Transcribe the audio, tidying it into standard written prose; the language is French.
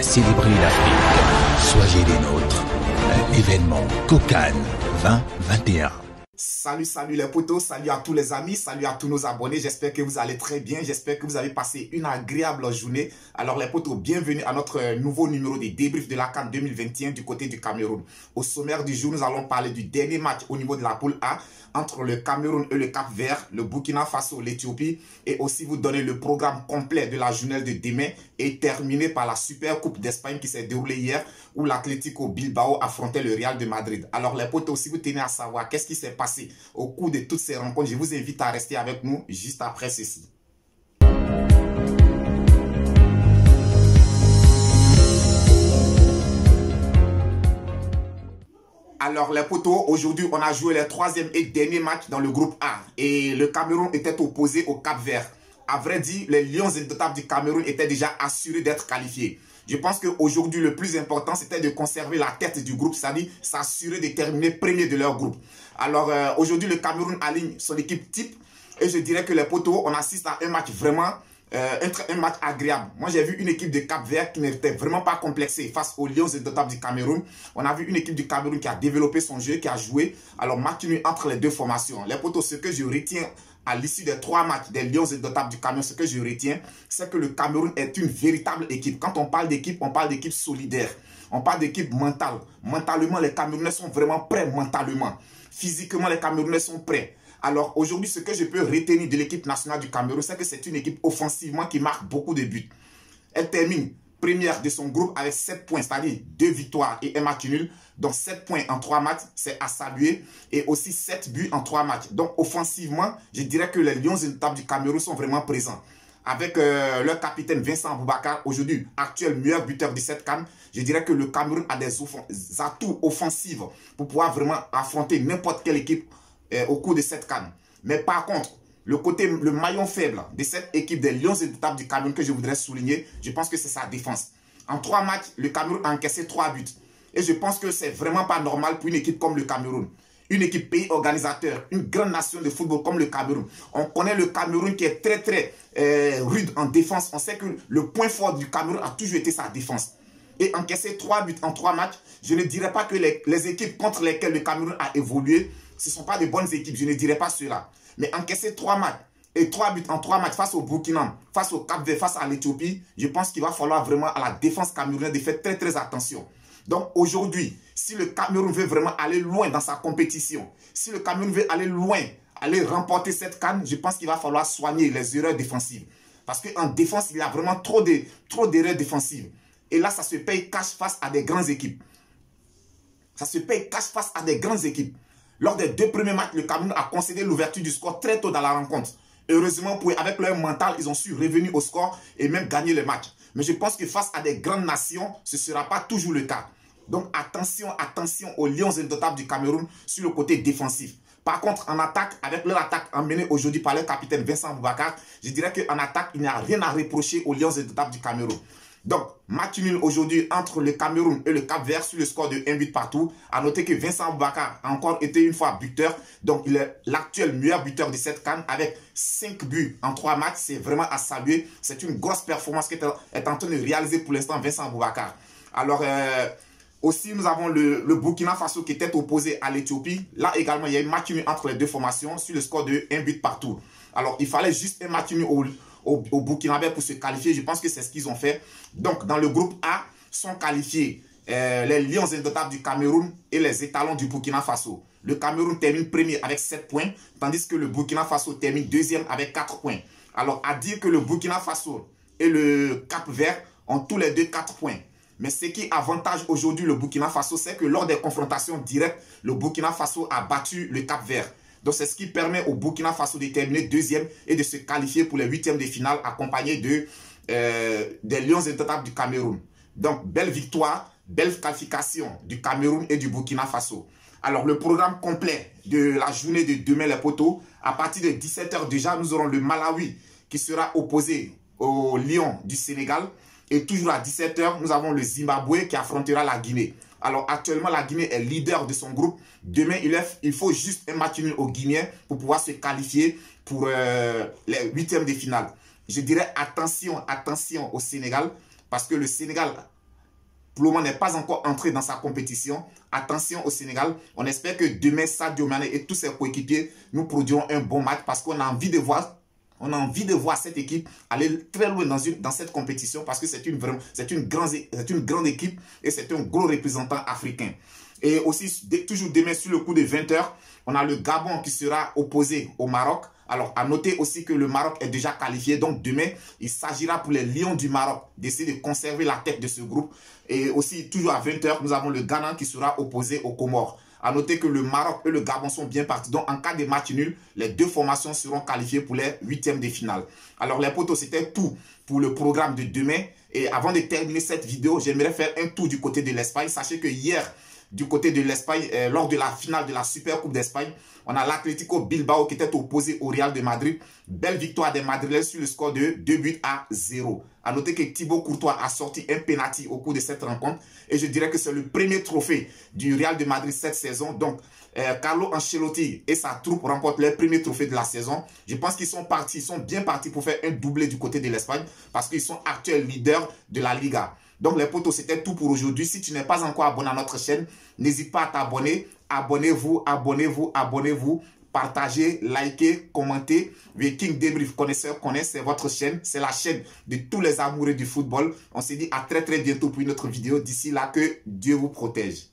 va célébrer l'Afrique. Soyez les nôtres. Un événement Cocan 2021. Salut les potos, salut à tous les amis, salut à tous nos abonnés, j'espère que vous allez très bien, j'espère que vous avez passé une agréable journée. Alors les potos, bienvenue à notre nouveau numéro des débriefs de la CAN 2021 du côté du Cameroun. Au sommaire du jour, nous allons parler du dernier match au niveau de la poule A entre le Cameroun et le Cap-Vert, le Burkina Faso, l'Éthiopie, et aussi vous donner le programme complet de la journée de demain et terminé par la Super Coupe d'Espagne qui s'est déroulée hier où l'Atlético Bilbao affrontait le Real de Madrid. Alors les potos, si vous tenez à savoir qu'est-ce qui s'est passé au cours de toutes ces rencontres, je vous invite à rester avec nous juste après ceci. Alors les potos, aujourd'hui on a joué le troisième et dernier match dans le groupe A et le Cameroun était opposé au Cap-Vert. À vrai dire, les Lions indomptables du Cameroun étaient déjà assurés d'être qualifiés. Je pense qu'aujourd'hui, le plus important, c'était de conserver la tête du groupe, c'est-à-dire s'assurer de terminer premier de leur groupe. Alors, aujourd'hui, le Cameroun aligne son équipe type. Et je dirais que les potos, on assiste à un match vraiment, un match agréable. Moi, j'ai vu une équipe de Cap-Vert qui n'était vraiment pas complexée face aux Lions indomptables du Cameroun. On a vu une équipe du Cameroun qui a développé son jeu, qui a joué. Alors, match nul entre les deux formations. Les potos, ce que je retiens à l'issue des 3 matchs des Lions indomptables du Cameroun, ce que je retiens, c'est que le Cameroun est une véritable équipe. Quand on parle d'équipe solidaire. On parle d'équipe mentale. Mentalement, les Camerounais sont vraiment prêts mentalement. Physiquement, les Camerounais sont prêts. Alors aujourd'hui, ce que je peux retenir de l'équipe nationale du Cameroun, c'est que c'est une équipe offensivement qui marque beaucoup de buts. Elle termine première de son groupe avec 7 points, c'est-à-dire 2 victoires et 1 match nul. Donc 7 points en 3 matchs, c'est à saluer. Et aussi 7 buts en 3 matchs. Donc offensivement, je dirais que les Lions indomptables du Cameroun sont vraiment présents. Avec leur capitaine Vincent Aboubakar, aujourd'hui actuel meilleur buteur de cette CAN, je dirais que le Cameroun a des atouts offensifs pour pouvoir vraiment affronter n'importe quelle équipe au cours de cette CAN. Mais par contre, le maillon faible de cette équipe des Lions indomptables du Cameroun que je voudrais souligner, je pense que c'est sa défense. En 3 matchs, le Cameroun a encaissé 3 buts. Et je pense que c'est vraiment pas normal pour une équipe comme le Cameroun. Une équipe pays organisateur, une grande nation de football comme le Cameroun. On connaît le Cameroun qui est très rude en défense. On sait que le point fort du Cameroun a toujours été sa défense. Et encaisser 3 buts en 3 matchs, je ne dirais pas que les équipes contre lesquelles le Cameroun a évolué, ce ne sont pas de bonnes équipes, je ne dirais pas cela. Mais encaisser 3 matchs et 3 buts en 3 matchs face au Burkina, face au Cap-Vert, face à l'Éthiopie, je pense qu'il va falloir vraiment à la défense camerounaise de faire très attention. Donc aujourd'hui, si le Cameroun veut vraiment aller loin dans sa compétition, si le Cameroun veut aller loin, aller remporter cette CAN, je pense qu'il va falloir soigner les erreurs défensives. Parce qu'en défense, il y a vraiment trop d'erreurs défensives. Et là, ça se paye cash face à des grandes équipes. Ça se paye cash face à des grandes équipes. Lors des 2 premiers matchs, le Cameroun a concédé l'ouverture du score très tôt dans la rencontre. Heureusement, avec leur mental, ils ont su revenir au score et même gagner le match. Mais je pense que face à des grandes nations, ce ne sera pas toujours le cas. Donc attention aux Lions indomptables du Cameroun sur le côté défensif. Par contre, en attaque, avec leur attaque emmenée aujourd'hui par le capitaine Vincent Aboubakar, je dirais qu'en attaque, il n'y a rien à reprocher aux Lions indomptables du Cameroun. Donc, match nul aujourd'hui entre le Cameroun et le Cap-Vert sur le score de 1 but partout. A noter que Vincent Aboubakar a encore été une fois buteur. Donc, il est l'actuel meilleur buteur de cette CAN avec 5 buts en 3 matchs. C'est vraiment à saluer. C'est une grosse performance qu'est en train de réaliser pour l'instant Vincent Aboubakar. Alors, aussi, nous avons le Burkina Faso qui était opposé à l'Éthiopie. Là également, il y a un match nul entre les deux formations sur le score de 1 but partout. Alors, il fallait juste un match nul au Burkinabé pour se qualifier. Je pense que c'est ce qu'ils ont fait. Donc, dans le groupe A, sont qualifiés les Lions indomptables du Cameroun et les étalons du Burkina Faso. Le Cameroun termine premier avec 7 points, tandis que le Burkina Faso termine deuxième avec 4 points. Alors, à dire que le Burkina Faso et le Cap-Vert ont tous les deux 4 points. Mais ce qui avantage aujourd'hui le Burkina Faso, c'est que lors des confrontations directes, le Burkina Faso a battu le Cap-Vert. Donc c'est ce qui permet au Burkina Faso de terminer deuxième et de se qualifier pour les 8e de finale accompagné des Lions indomptables du Cameroun. Donc belle victoire, belle qualification du Cameroun et du Burkina Faso. Alors le programme complet de la journée de demain les potos, à partir de 17 h déjà, nous aurons le Malawi qui sera opposé au Lion du Sénégal. Et toujours à 17 h, nous avons le Zimbabwe qui affrontera la Guinée. Alors actuellement, la Guinée est leader de son groupe. Demain, il faut juste un match nul aux Guinéens pour pouvoir se qualifier pour les 8e de finale. Je dirais attention au Sénégal parce que le Sénégal pour le moment n'est pas encore entré dans sa compétition. Attention au Sénégal. On espère que demain, Sadio Mané et tous ses coéquipiers nous produiront un bon match parce qu'on a envie de voir. On a envie de voir cette équipe aller très loin dans cette compétition parce que c'est une grande équipe et c'est un gros représentant africain. Et aussi, toujours demain sur le coup de 20 h, on a le Gabon qui sera opposé au Maroc. Alors, à noter aussi que le Maroc est déjà qualifié. Donc, demain, il s'agira pour les Lions du Maroc d'essayer de conserver la tête de ce groupe. Et aussi, toujours à 20 h, nous avons le Ghana qui sera opposé aux Comores. À noter que le Maroc et le Gabon sont bien partis. Donc, en cas de match nul, les deux formations seront qualifiées pour les huitièmes de finale. Alors, les potos, c'était tout pour le programme de demain. Et avant de terminer cette vidéo, j'aimerais faire un tour du côté de l'Espagne. Sachez que hier, du côté de l'Espagne, lors de la finale de la Super Coupe d'Espagne, on a l'Atlético Bilbao qui était opposé au Real de Madrid. Belle victoire des Madrilènes sur le score de 2-0. A noter que Thibaut Courtois a sorti un penalty au cours de cette rencontre. Et je dirais que c'est le premier trophée du Real de Madrid cette saison. Donc, Carlo Ancelotti et sa troupe remportent leur premier trophée de la saison. Je pense qu'ils sont partis, ils sont bien partis pour faire un doublé du côté de l'Espagne parce qu'ils sont actuels leaders de la Liga. Donc les potos, c'était tout pour aujourd'hui. Si tu n'es pas encore abonné à notre chaîne, n'hésite pas à t'abonner. Abonnez-vous, abonnez-vous, abonnez-vous. Partagez, likez, commentez. The King Debrief connaisseur connaît, c'est votre chaîne. C'est la chaîne de tous les amoureux du football. On se dit à très bientôt pour une autre vidéo. D'ici là, que Dieu vous protège.